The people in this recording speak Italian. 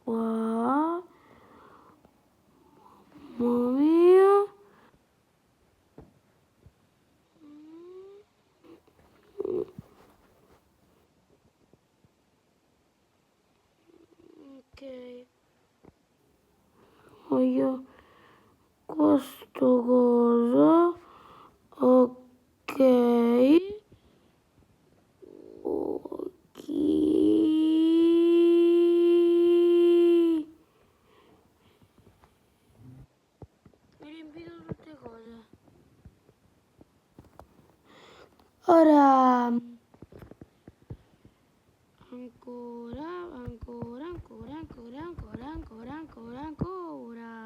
Qua, mamma mia. Ok, voglio questo cosa. Ok. Ok. Mi riempito tutte cose. Ora ancora, ancora, ancora, ancora, ancora, ancora, ancora, ancora.